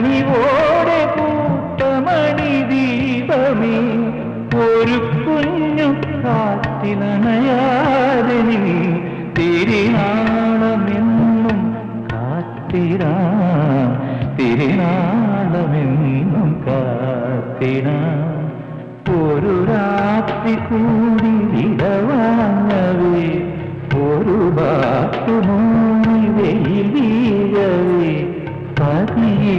കനിവോടെ പൂത്തമണി ദീപമേ ഒരു കുഞ്ഞു കാറ്റിനണയാതെ നീ തിരിനാളമെന്നും കാത്തിരാ തിരിനാളമെന്നും കാത്തിരാ ഒരു രാത്രി കൂടി ഇടവാങ്ങവേ ഒരു ബാത്തു മൂടി വെയിൽ വീഴവേ പതിയെ